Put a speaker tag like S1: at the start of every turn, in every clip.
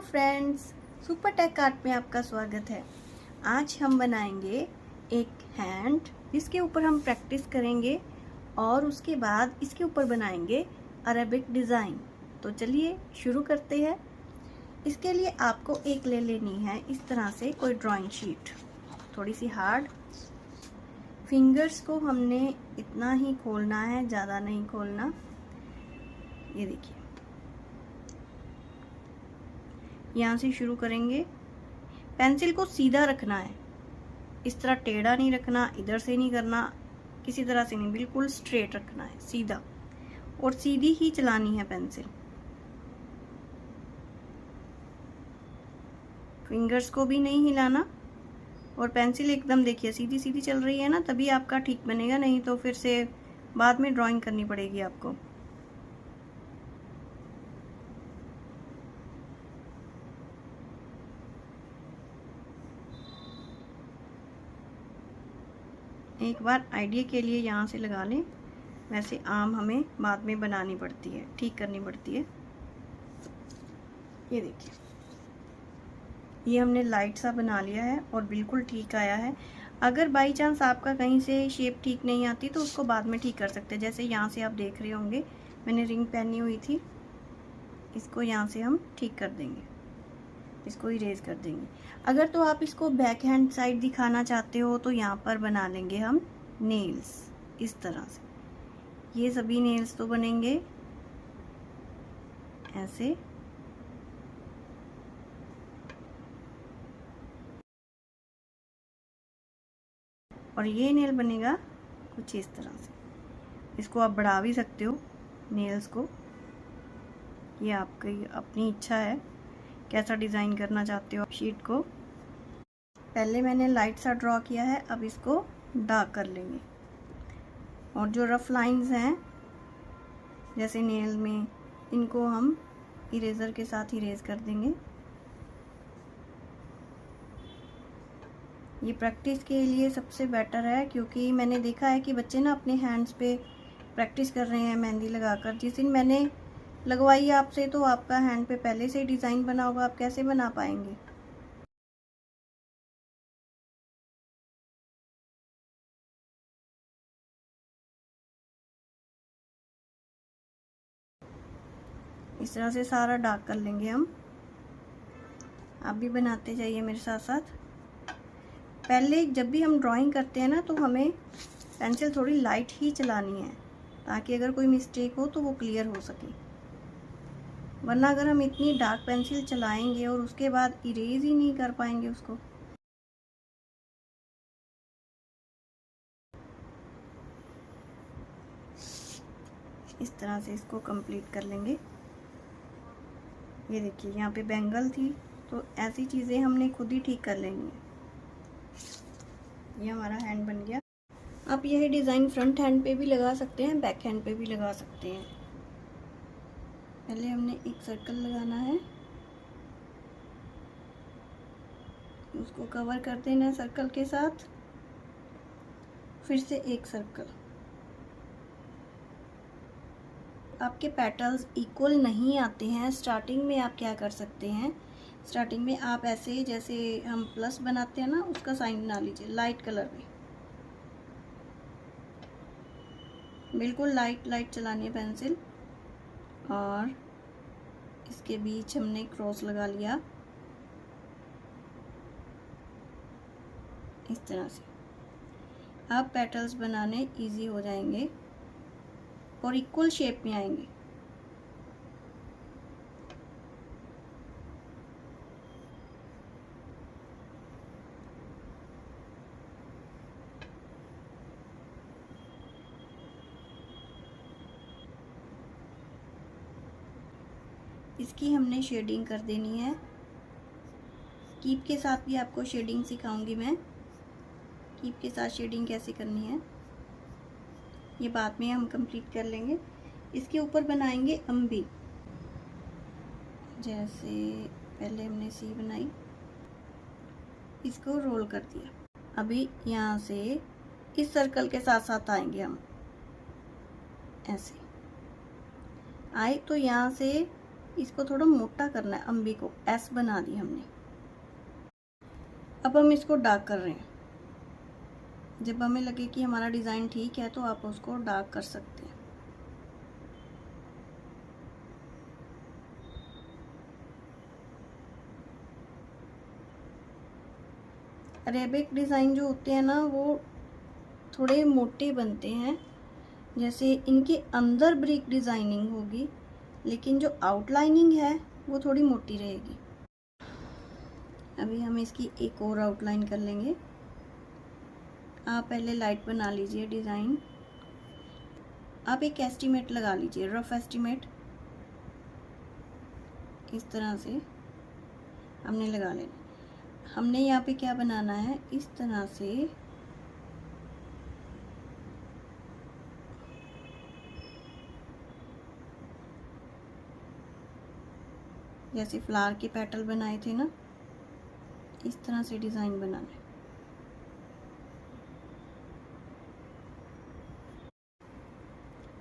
S1: Hello friends, super tech art में आपका स्वागत है। आज हम बनाएंगे एक हैंड, इसके ऊपर हम प्रैक्टिस करेंगे और उसके बाद इसके ऊपर बनाएंगे अरेबिक डिज़ाइन। तो चलिए शुरू करते हैं। इसके लिए आपको एक ले लेनी है इस तरह से कोई ड्राइंग शीट, थोड़ी सी हार्ड। फिंगर्स को हमने इतना ही खोलना है, ज़्यादा नहीं खोलना। ये देखिए, यहाँ से शुरू करेंगे। पेंसिल को सीधा रखना है, इस तरह टेढ़ा नहीं रखना, इधर से नहीं करना, किसी तरह से नहीं, बिल्कुल स्ट्रेट रखना है, सीधा, और सीधी ही चलानी है पेंसिल। फिंगर्स को भी नहीं हिलाना, और पेंसिल एकदम देखिए सीधी सीधी चल रही है ना, तभी आपका ठीक बनेगा, नहीं तो फिर से बाद में ड्राइंग करनी पड़ेगी आपको। एक बार आइडिया के लिए यहाँ से लगा लें, वैसे आम हमें बाद में बनानी पड़ती है, ठीक करनी पड़ती है। ये देखिए, ये हमने लाइट सा बना लिया है और बिल्कुल ठीक आया है। अगर बाई चांस आपका कहीं से शेप ठीक नहीं आती तो उसको बाद में ठीक कर सकते हैं। जैसे यहाँ से आप देख रहे होंगे मैंने रिंग पहनी हुई थी, इसको यहाँ से हम ठीक कर देंगे, इसको इरेज कर देंगे। अगर तो आप इसको बैक हैंड साइड दिखाना चाहते हो तो यहाँ पर बना लेंगे हम नेल्स, इस तरह से। ये सभी नेल्स तो बनेंगे ऐसे, और ये नेल बनेगा कुछ इस तरह से। इसको आप बढ़ा भी सकते हो नेल्स को, ये आपकी अपनी इच्छा है कैसा डिज़ाइन करना चाहते हो शीट को। पहले मैंने लाइट सा ड्रॉ किया है, अब इसको डार्क कर लेंगे। और जो रफ लाइंस हैं जैसे नेल में, इनको हम इरेज़र के साथ इरेज कर देंगे। ये प्रैक्टिस के लिए सबसे बेटर है, क्योंकि मैंने देखा है कि बच्चे ना अपने हैंड्स पे प्रैक्टिस कर रहे हैं मेहंदी लगाकर। जिस दिन मैंने लगवाई आपसे तो आपका हैंड पे पहले से ही डिज़ाइन बना होगा, आप कैसे बना पाएंगे। इस तरह से सारा डार्क कर लेंगे हम। आप भी बनाते जाइए मेरे साथ साथ। पहले जब भी हम ड्राइंग करते हैं ना तो हमें पेंसिल थोड़ी लाइट ही चलानी है, ताकि अगर कोई मिस्टेक हो तो वो क्लियर हो सके। वरना अगर हम इतनी डार्क पेंसिल चलाएंगे और उसके बाद इरेज ही नहीं कर पाएंगे उसको। इस तरह से इसको कंप्लीट कर लेंगे। ये देखिए, यहाँ पे बैंगल थी तो ऐसी चीज़ें हमने खुद ही ठीक कर लेनी है। ये हमारा हैंड बन गया। आप यही डिज़ाइन फ्रंट हैंड पे भी लगा सकते हैं, बैक हैंड पे भी लगा सकते हैं। पहले हमने एक सर्कल लगाना है, उसको कवर कर देना है सर्कल के साथ, फिर से एक सर्कल। आपके पेटल्स इक्वल नहीं आते हैं, स्टार्टिंग में आप क्या कर सकते हैं, स्टार्टिंग में आप ऐसे जैसे हम प्लस बनाते हैं ना, उसका साइन बना लीजिए लाइट कलर में। बिल्कुल लाइट लाइट चलानी है पेंसिल, और इसके बीच हमने क्रॉस लगा लिया इस तरह से। अब पेटल्स बनाने इजी हो जाएंगे और इक्वल शेप में आएंगे। इसकी हमने शेडिंग कर देनी है। कीप के साथ भी आपको शेडिंग सिखाऊंगी मैं, कीप के साथ शेडिंग कैसे करनी है ये बाद में हम कंप्लीट कर लेंगे। इसके ऊपर बनाएंगे अम्बी। जैसे पहले हमने सी बनाई, इसको रोल कर दिया। अभी यहाँ से इस सर्कल के साथ साथ आएंगे हम, ऐसे आए तो यहाँ से इसको थोड़ा मोटा करना है, अम्बी को एस बना दी हमने। अब हम इसको डार्क कर रहे हैं। जब हमें लगे कि हमारा डिज़ाइन ठीक है तो आप उसको डार्क कर सकते हैं। अरेबिक डिज़ाइन जो होते हैं ना वो थोड़े मोटे बनते हैं, जैसे इनके अंदर ब्रिक डिज़ाइनिंग होगी लेकिन जो आउटलाइनिंग है वो थोड़ी मोटी रहेगी। अभी हम इसकी एक और आउटलाइन कर लेंगे। आप पहले लाइट बना लीजिए डिज़ाइन। आप एक एस्टीमेट लगा लीजिए, रफ एस्टीमेट इस तरह से हमने लगा लेना। हमने यहाँ पे क्या बनाना है, इस तरह से जैसे फ्लावर के पेटल बनाए थे ना, इस तरह से डिज़ाइन बनाना है।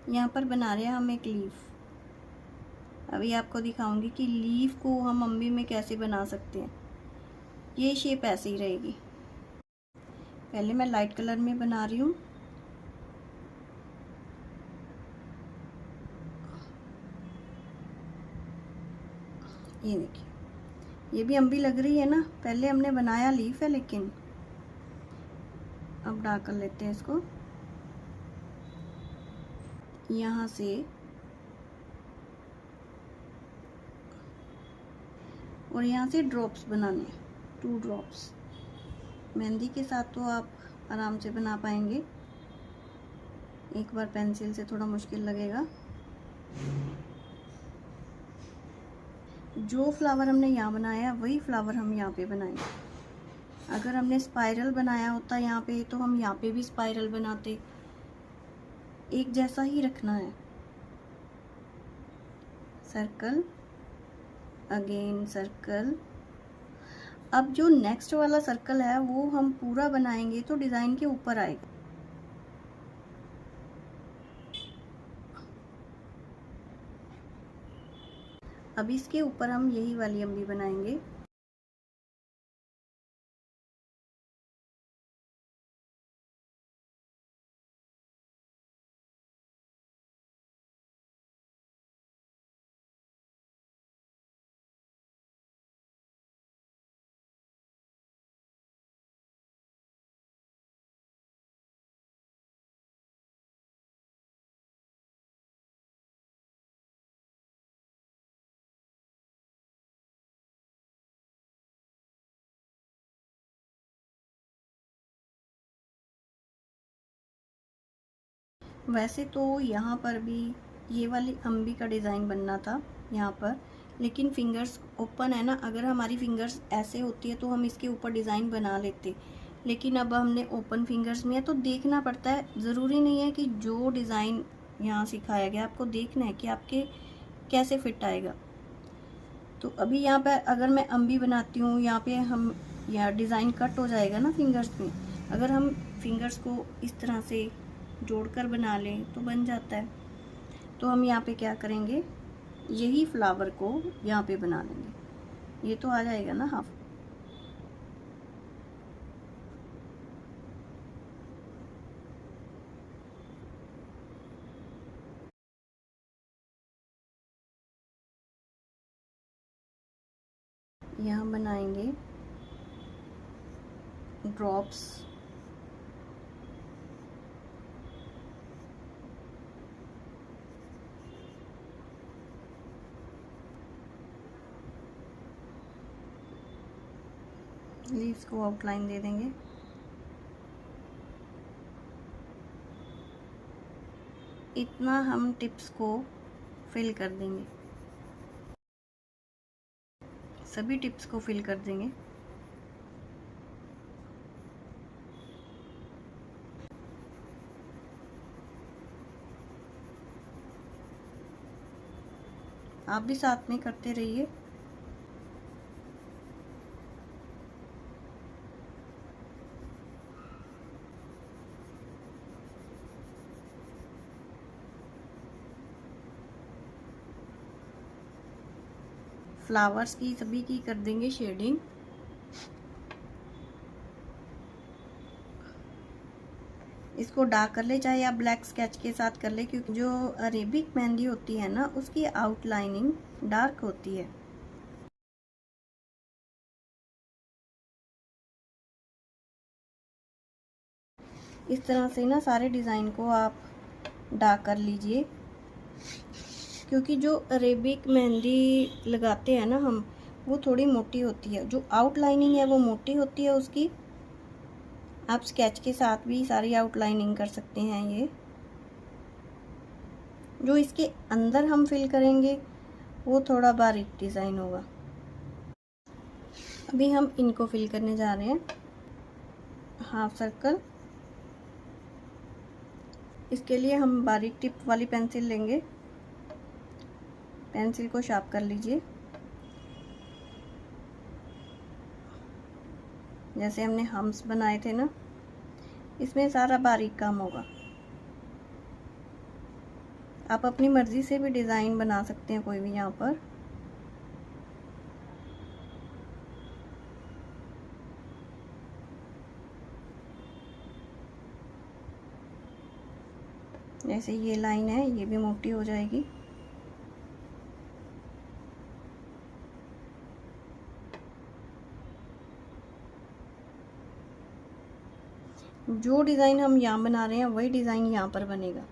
S1: यहाँ पर बना रहे हैं हम एक लीफ। अभी आपको दिखाऊंगी कि लीफ को हम अम्बी में कैसे बना सकते हैं। ये शेप ऐसे ही रहेगी। पहले मैं लाइट कलर में बना रही हूँ। ये देखिए, ये भी अम्बी लग रही है ना। पहले हमने बनाया लीफ है, लेकिन अब डार्क कर लेते हैं इसको। यहाँ से और यहाँ से ड्रॉप्स बनाने, 2 ड्रॉप्स। मेहंदी के साथ तो आप आराम से बना पाएंगे, एक बार पेंसिल से थोड़ा मुश्किल लगेगा। जो फ्लावर हमने यहाँ बनाया वही फ्लावर हम यहाँ पे बनाएंगे। अगर हमने स्पाइरल बनाया होता यहाँ पे तो हम यहाँ पे भी स्पाइरल बनाते। एक जैसा ही रखना है। Circle, again circle. अब जो नेक्स्ट वाला सर्कल है वो हम पूरा बनाएंगे तो डिज़ाइन के ऊपर आएगा। अब इसके ऊपर हम यही वाली अम्बी बनाएंगे। वैसे तो यहाँ पर भी ये वाली अम्बी का डिज़ाइन बनना था यहाँ पर, लेकिन फिंगर्स ओपन है ना। अगर हमारी फिंगर्स ऐसे होती है तो हम इसके ऊपर डिज़ाइन बना लेते, लेकिन अब हमने ओपन फिंगर्स में है तो देखना पड़ता है। ज़रूरी नहीं है कि जो डिज़ाइन यहाँ सिखाया गया आपको देखना है कि आपके कैसे फिट आएगा। तो अभी यहाँ पर अगर मैं अम्बी बनाती हूँ, यहाँ पे हम यहाँ डिज़ाइन कट हो जाएगा ना फिंगर्स में। अगर हम फिंगर्स को इस तरह से जोड़कर बना लें तो बन जाता है। तो हम यहाँ पे क्या करेंगे, यही फ्लावर को यहाँ पे बना लेंगे। ये तो आ जाएगा ना हाफ। यहाँ बनाएंगे ड्रॉप्स। लीव्स को आउटलाइन दे देंगे। इतना हम टिप्स को फिल कर देंगे, सभी टिप्स को फिल कर देंगे। आप भी साथ में करते रहिए। फ्लावर्स की सभी की कर देंगे शेडिंग। इसको डार्क कर ले, चाहे आप ब्लैक स्केच के साथ कर ले, क्योंकि जो अरेबिक मेहंदी होती है ना उसकी आउटलाइनिंग डार्क होती है। इस तरह से ना सारे डिज़ाइन को आप डार्क कर लीजिए, क्योंकि जो अरेबिक मेहंदी लगाते हैं ना हम, वो थोड़ी मोटी होती है। जो आउटलाइनिंग है वो मोटी होती है उसकी। आप स्केच के साथ भी सारी आउटलाइनिंग कर सकते हैं। ये जो इसके अंदर हम फिल करेंगे वो थोड़ा बारीक डिज़ाइन होगा। अभी हम इनको फिल करने जा रहे हैं। हाफ सर्कल, इसके लिए हम बारीक टिप वाली पेंसिल लेंगे। पेंसिल को शार्प कर लीजिए, जैसे हमने हम्स बनाए थे ना, इसमें सारा बारीक काम होगा। आप अपनी मर्ज़ी से भी डिज़ाइन बना सकते हैं कोई भी यहाँ पर। जैसे ये लाइन है, ये भी मोटी हो जाएगी। जो डिज़ाइन हम यहाँ बना रहे हैं वही डिज़ाइन यहाँ पर बनेगा।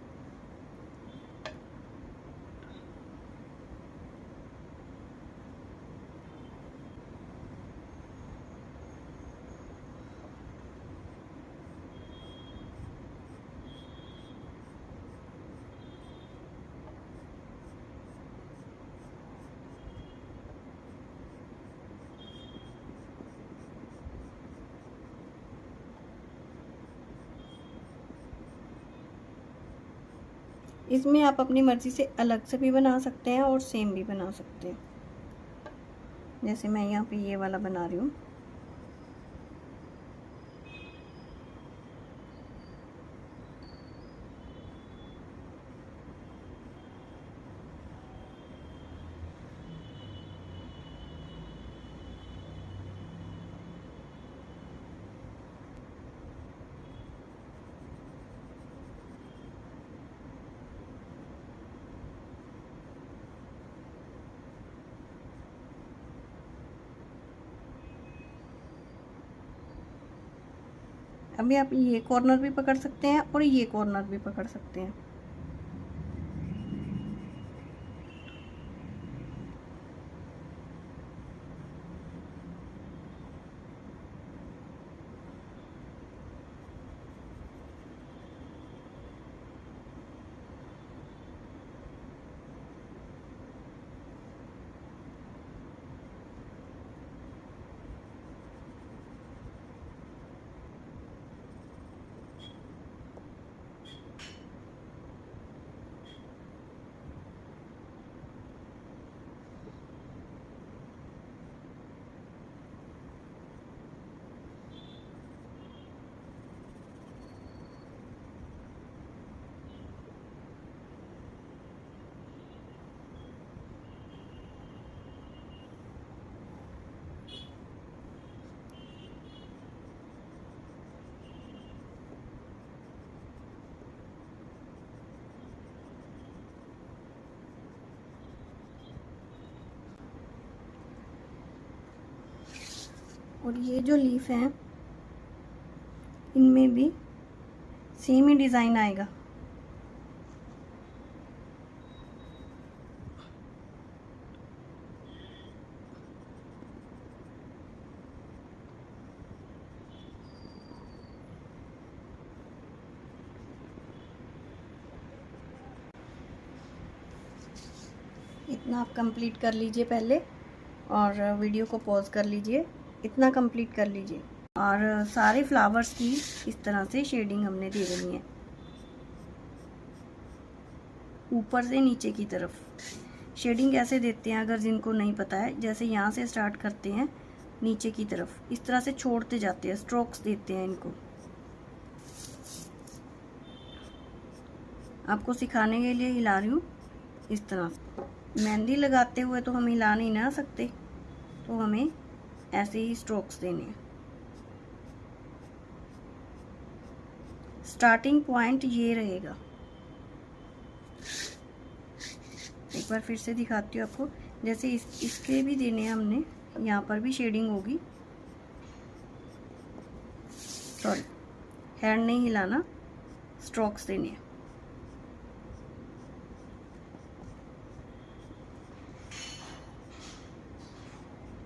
S1: इसमें आप अपनी मर्ज़ी से अलग से भी बना सकते हैं और सेम भी बना सकते हैं। जैसे मैं यहाँ पे ये वाला बना रही हूँ। अभी आप ये कॉर्नर भी पकड़ सकते हैं और ये कॉर्नर भी पकड़ सकते हैं। और ये जो लीफ हैं इनमें भी सेम ही डिज़ाइन आएगा। इतना आप कंप्लीट कर लीजिए पहले, और वीडियो को पॉज कर लीजिए। इतना कंप्लीट कर लीजिए, और सारे फ्लावर्स की इस तरह से शेडिंग हमने दे देनी है ऊपर से नीचे की तरफ। शेडिंग कैसे देते हैं अगर जिनको नहीं पता है, जैसे यहाँ से स्टार्ट करते हैं नीचे की तरफ, इस तरह से छोड़ते जाते हैं, स्ट्रोक्स देते हैं इनको। आपको सिखाने के लिए हिला रही हूँ इस तरह। मेहंदी लगाते हुए तो हम हिला नहीं ना सकते, तो हमें ऐसे ही स्ट्रोक्स देने हैं। स्टार्टिंग पॉइंट ये रहेगा। एक बार फिर से दिखाती हूँ आपको, जैसे इसके भी देने हैं हमने, यहाँ पर भी शेडिंग होगी। सॉरी, हैंड नहीं हिलाना, स्ट्रोक्स देने हैं।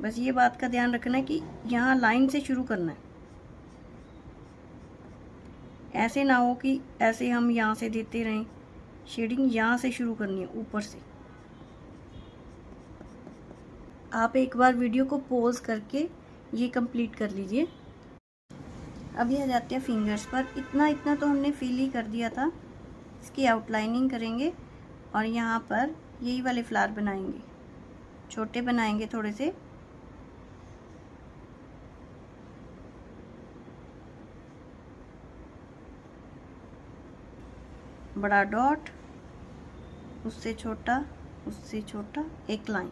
S1: बस ये बात का ध्यान रखना है कि यहाँ लाइन से शुरू करना है। ऐसे ना हो कि ऐसे हम यहाँ से देते रहें, शेडिंग यहाँ से शुरू करनी है, ऊपर से। आप एक बार वीडियो को पॉज करके ये कंप्लीट कर लीजिए। अभी आ जाते हैं फिंगर्स पर। इतना इतना तो हमने फिल ही कर दिया था। इसकी आउटलाइनिंग करेंगे और यहाँ पर यही वाले फ्लावर बनाएंगे, छोटे बनाएंगे थोड़े से। बड़ा डॉट, उससे छोटा, उससे छोटा, एक लाइन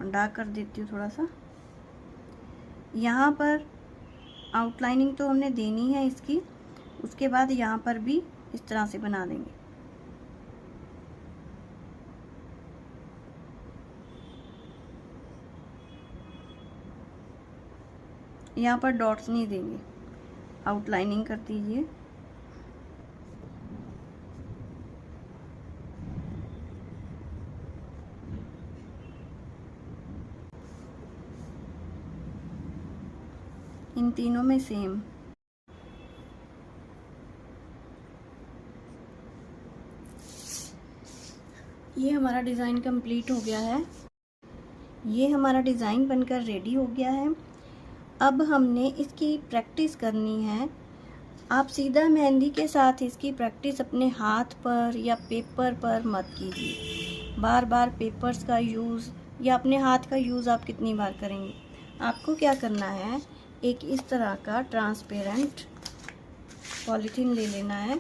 S1: डार्क कर देती हूँ थोड़ा सा। यहाँ पर आउटलाइनिंग तो हमने देनी है इसकी, उसके बाद यहाँ पर भी इस तरह से बना देंगे। यहाँ पर डॉट्स नहीं देंगे, आउटलाइनिंग कर दीजिए। इन तीनों में सेम। ये हमारा डिज़ाइन कंप्लीट हो गया है। ये हमारा डिज़ाइन बनकर रेडी हो गया है। अब हमने इसकी प्रैक्टिस करनी है। आप सीधा मेहंदी के साथ इसकी प्रैक्टिस अपने हाथ पर या पेपर पर मत कीजिए। बार बार पेपर्स का यूज़ या अपने हाथ का यूज़ आप कितनी बार करेंगे। आपको क्या करना है, एक इस तरह का ट्रांसपेरेंट पॉलीथीन ले लेना है।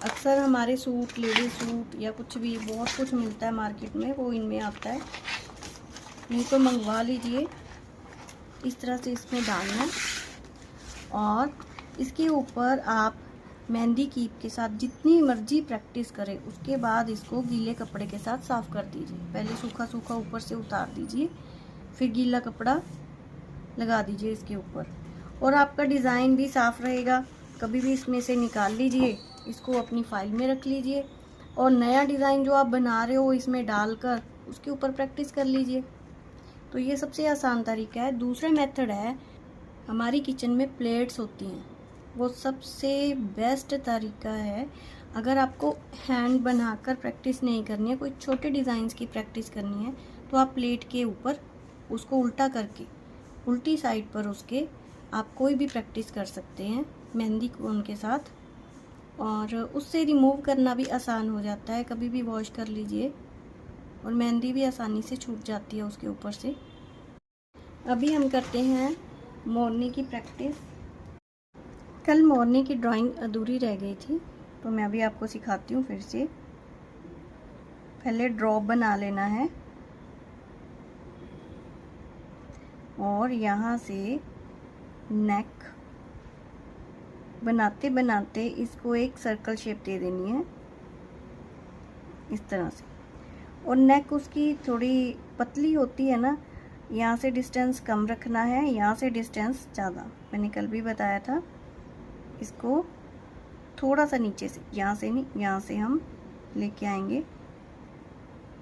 S1: अक्सर हमारे सूट, लेडी सूट या कुछ भी, बहुत कुछ मिलता है मार्केट में, वो इनमें आता है। नहीं तो मंगवा लीजिए। इस तरह से इसमें डालना है और इसके ऊपर आप मेहंदी कीप के साथ जितनी मर्जी प्रैक्टिस करें, उसके बाद इसको गीले कपड़े के साथ साफ़ कर दीजिए। पहले सूखा सूखा ऊपर से उतार दीजिए, फिर गीला कपड़ा लगा दीजिए इसके ऊपर, और आपका डिज़ाइन भी साफ़ रहेगा। कभी भी इसमें से निकाल लीजिए, इसको अपनी फाइल में रख लीजिए और नया डिज़ाइन जो आप बना रहे हो इसमें डालकर उसके ऊपर प्रैक्टिस कर लीजिए। तो ये सबसे आसान तरीका है। दूसरा मेथड है, हमारी किचन में प्लेट्स होती हैं, वो सबसे बेस्ट तरीका है। अगर आपको हैंड बनाकर प्रैक्टिस नहीं करनी है, कोई छोटे डिज़ाइंस की प्रैक्टिस करनी है, तो आप प्लेट के ऊपर उसको उल्टा करके, उल्टी साइड पर उसके आप कोई भी प्रैक्टिस कर सकते हैं मेहंदी कोन के साथ, और उससे रिमूव करना भी आसान हो जाता है। कभी भी वॉश कर लीजिए और मेहंदी भी आसानी से छूट जाती है उसके ऊपर से। अभी हम करते हैं मोरनी की प्रैक्टिस। कल मोरनी की ड्राइंग अधूरी रह गई थी, तो मैं अभी आपको सिखाती हूँ फिर से। पहले ड्रॉप बना लेना है और यहाँ से नेक बनाते बनाते इसको एक सर्कल शेप दे देनी है इस तरह से। और नेक उसकी थोड़ी पतली होती है ना, यहाँ से डिस्टेंस कम रखना है, यहाँ से डिस्टेंस ज़्यादा। मैंने कल भी बताया था। इसको थोड़ा सा नीचे से, यहाँ से नहीं, यहाँ से हम लेके आएंगे,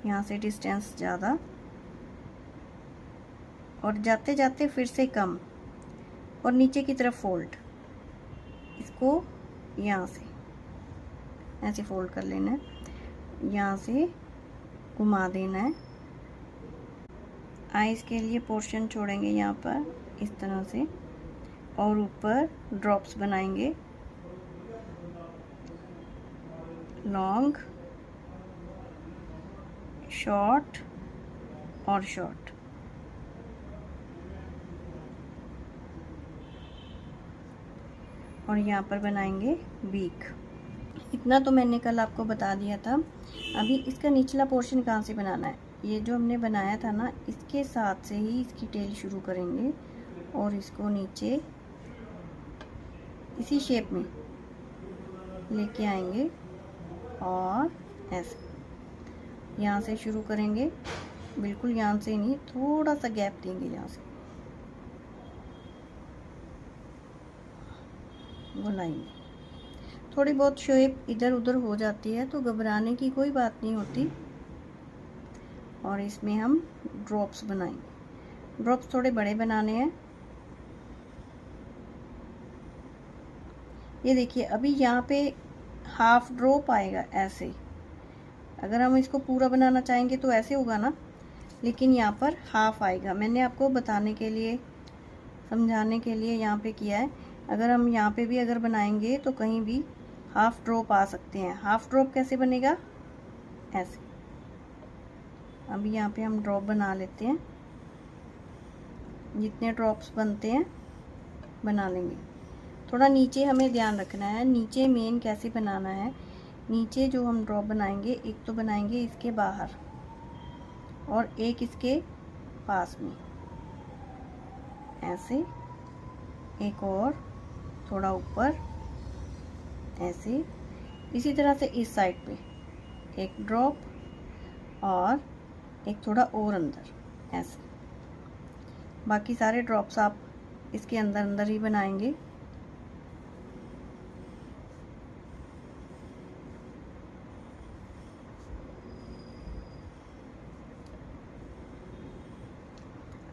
S1: यहाँ से डिस्टेंस ज़्यादा और जाते जाते फिर से कम, और नीचे की तरफ फोल्ड। इसको यहाँ से ऐसे फोल्ड कर लेना है, यहाँ से घुमा देना है। आईज के लिए पोर्शन छोड़ेंगे यहाँ पर इस तरह से, और ऊपर ड्रॉप्स बनाएंगे, लॉन्ग, शॉर्ट और शॉर्ट। और यहाँ पर बनाएंगे बीक। इतना तो मैंने कल आपको बता दिया था। अभी इसका निचला पोर्शन कहाँ से बनाना है, ये जो हमने बनाया था ना, इसके साथ से ही इसकी टेल शुरू करेंगे और इसको नीचे इसी शेप में लेके आएंगे और ऐसे यहाँ से शुरू करेंगे, बिल्कुल यहाँ से नहीं, थोड़ा सा गैप देंगे यहाँ से, बुलाएंगे। थोड़ी बहुत शेप इधर उधर हो जाती है तो घबराने की कोई बात नहीं होती। और इसमें हम ड्रॉप्स बनाएंगे। ड्रॉप्स थोड़े बड़े बनाने हैं। ये देखिए अभी यहाँ पे हाफ ड्रॉप आएगा ऐसे। अगर हम इसको पूरा बनाना चाहेंगे तो ऐसे होगा ना, लेकिन यहाँ पर हाफ आएगा। मैंने आपको बताने के लिए, समझाने के लिए यहाँ पे किया है। अगर हम यहाँ पे भी अगर बनाएंगे तो कहीं भी हाफ ड्रॉप आ सकते हैं। हाफ ड्रॉप कैसे बनेगा, ऐसे। अभी यहाँ पे हम ड्रॉप बना लेते हैं, जितने ड्रॉप्स बनते हैं बना लेंगे। थोड़ा नीचे हमें ध्यान रखना है, नीचे मेन कैसे बनाना है। नीचे जो हम ड्रॉप बनाएंगे, एक तो बनाएंगे इसके बाहर और एक इसके पास में, ऐसे। एक और थोड़ा ऊपर, ऐसे। इसी तरह से इस साइड पे एक ड्रॉप और एक थोड़ा और अंदर, ऐसे। बाकी सारे ड्रॉप्स आप इसके अंदर अंदर ही बनाएंगे।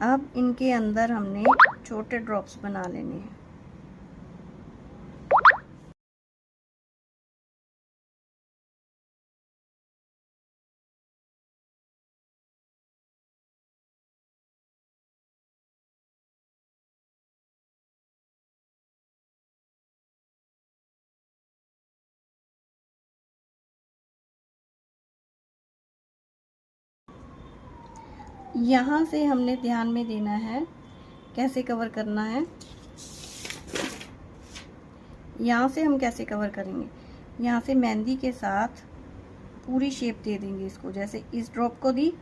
S1: अब इनके अंदर हमने छोटे ड्रॉप्स बना लेने हैं। यहाँ से हमने ध्यान में देना है कैसे कवर करना है। यहाँ से हम कैसे कवर करेंगे, यहाँ से मेहंदी के साथ पूरी शेप दे देंगे इसको। जैसे इस ड्रॉप को दी,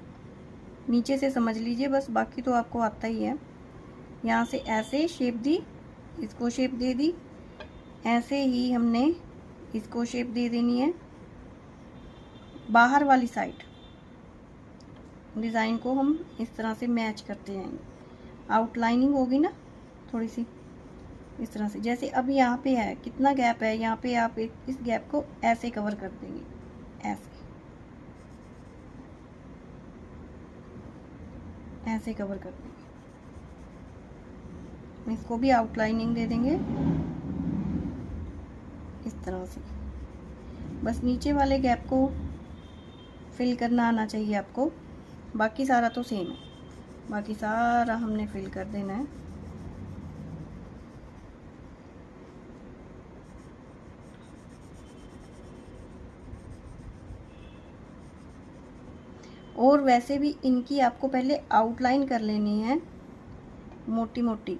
S1: नीचे से समझ लीजिए बस, बाकी तो आपको आता ही है। यहाँ से ऐसे शेप दी, इसको शेप दे दी, ऐसे ही हमने इसको शेप दे देनी है। बाहर वाली साइड डिज़ाइन को हम इस तरह से मैच करते जाएंगे। आउटलाइनिंग होगी ना थोड़ी सी, इस तरह से। जैसे अब यहाँ पे है, कितना गैप है यहाँ पे, आप इस गैप को ऐसे कवर कर देंगे, ऐसे ऐसे कवर कर देंगे। इसको भी आउटलाइनिंग दे देंगे इस तरह से। बस नीचे वाले गैप को फिल करना आना चाहिए आपको, बाकी सारा तो सेम है। बाकी सारा हमने फिल कर देना है। और वैसे भी इनकी आपको पहले आउटलाइन कर लेनी है मोटी मोटी,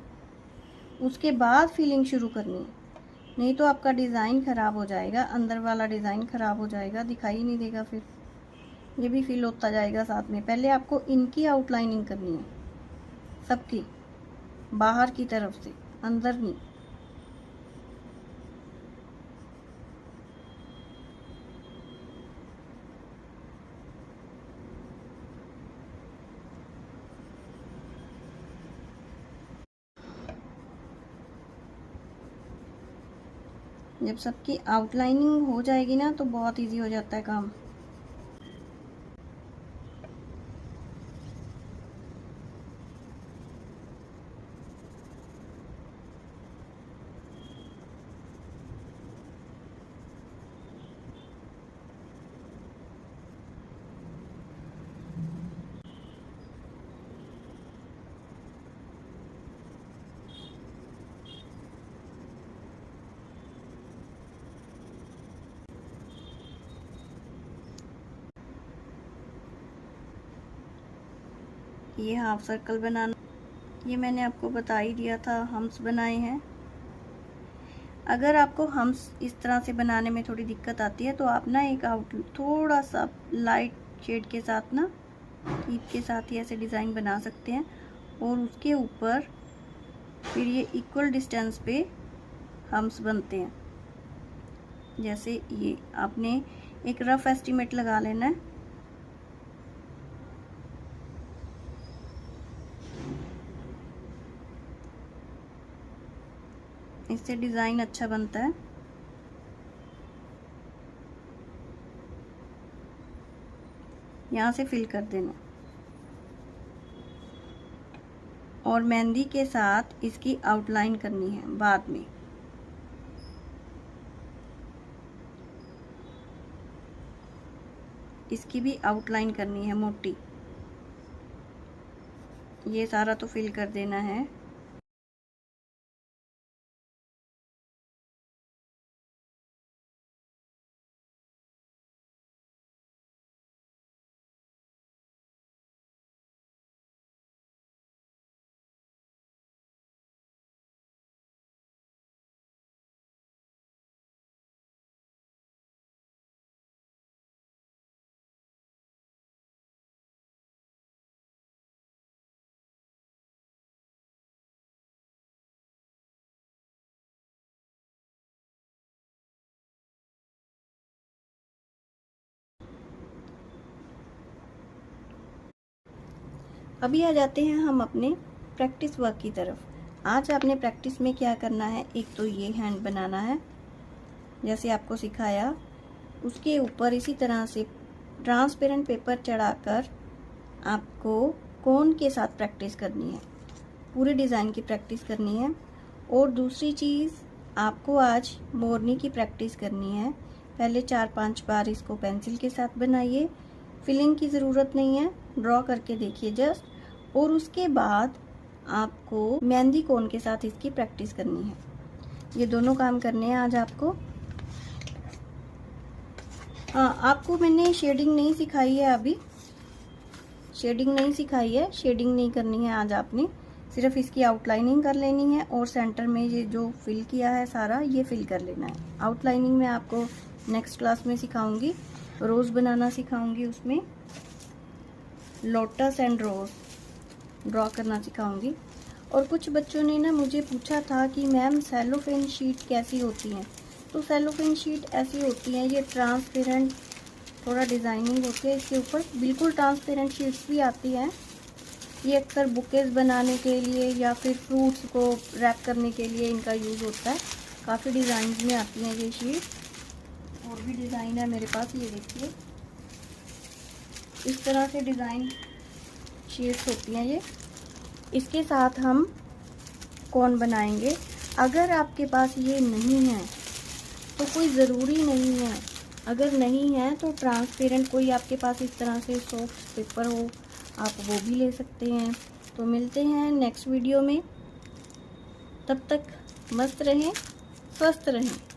S1: उसके बाद फिलिंग शुरू करनी है। नहीं तो आपका डिज़ाइन ख़राब हो जाएगा, अंदर वाला डिज़ाइन ख़राब हो जाएगा, दिखाई नहीं देगा, फिर ये भी फिल होता जाएगा साथ में। पहले आपको इनकी आउटलाइनिंग करनी है, सबकी, बाहर की तरफ से, अंदर नहीं। जब सबकी आउटलाइनिंग हो जाएगी ना तो बहुत इजी हो जाता है काम। ये हाफ सर्कल बनाना, ये मैंने आपको बता ही दिया था, हम्स बनाए हैं। अगर आपको हम्स इस तरह से बनाने में थोड़ी दिक्कत आती है तो आप ना एक थोड़ा सा लाइट शेड के साथ ना टीप के साथ ही ऐसे डिज़ाइन बना सकते हैं और उसके ऊपर फिर ये इक्वल डिस्टेंस पे हम्स बनते हैं। जैसे ये आपने एक रफ एस्टिमेट लगा लेना है। इससे डिज़ाइन अच्छा बनता है। यहाँ से फिल कर देना और मेहंदी के साथ इसकी आउटलाइन करनी है बाद में। इसकी भी आउटलाइन करनी है मोटी। ये सारा तो फिल कर देना है। अभी आ जाते हैं हम अपने प्रैक्टिस वर्क की तरफ। आज आपने प्रैक्टिस में क्या करना है, एक तो ये हैंड बनाना है जैसे आपको सिखाया, उसके ऊपर इसी तरह से ट्रांसपेरेंट पेपर चढ़ाकर आपको कोन के साथ प्रैक्टिस करनी है, पूरे डिज़ाइन की प्रैक्टिस करनी है। और दूसरी चीज़, आपको आज मोरनी की प्रैक्टिस करनी है। पहले 4-5 बार इसको पेंसिल के साथ बनाइए, फिलिंग की ज़रूरत नहीं है, ड्रॉ करके देखिए जस्ट। और उसके बाद आपको मेहंदी कोन के साथ इसकी प्रैक्टिस करनी है। ये दोनों काम करने हैं आज आपको। हाँ, आपको मैंने शेडिंग नहीं सिखाई है, अभी शेडिंग नहीं सिखाई है, शेडिंग नहीं करनी है आज आपने, सिर्फ इसकी आउटलाइनिंग कर लेनी है और सेंटर में ये जो फिल किया है सारा ये फिल कर लेना है। आउटलाइनिंग में आपको नेक्स्ट क्लास में सिखाऊंगी, रोज़ बनाना सिखाऊंगी, उसमें लोटस एंड रोज़ ड्रॉ करना सिखाऊंगी। और कुछ बच्चों ने ना मुझे पूछा था कि मैम सेलोफेन शीट कैसी होती हैं। तो सेलोफेन शीट ऐसी होती हैं, ये ट्रांसपेरेंट थोड़ा डिज़ाइनिंग होती है इसके ऊपर, बिल्कुल ट्रांसपेरेंट शीट्स भी आती हैं। ये अक्सर बुकेज बनाने के लिए या फिर फ्रूट्स को रैप करने के लिए इनका यूज़ होता है। काफ़ी डिज़ाइन में आती हैं ये शीट। और भी डिज़ाइन है मेरे पास, ये देखिए इस तरह से डिज़ाइन शीट्स होती हैं ये। इसके साथ हम कोन बनाएंगे। अगर आपके पास ये नहीं है तो कोई ज़रूरी नहीं है, अगर नहीं है तो ट्रांसपेरेंट कोई आपके पास इस तरह से सॉफ्ट पेपर हो, आप वो भी ले सकते हैं। तो मिलते हैं नेक्स्ट वीडियो में, तब तक मस्त रहें, स्वस्थ रहें।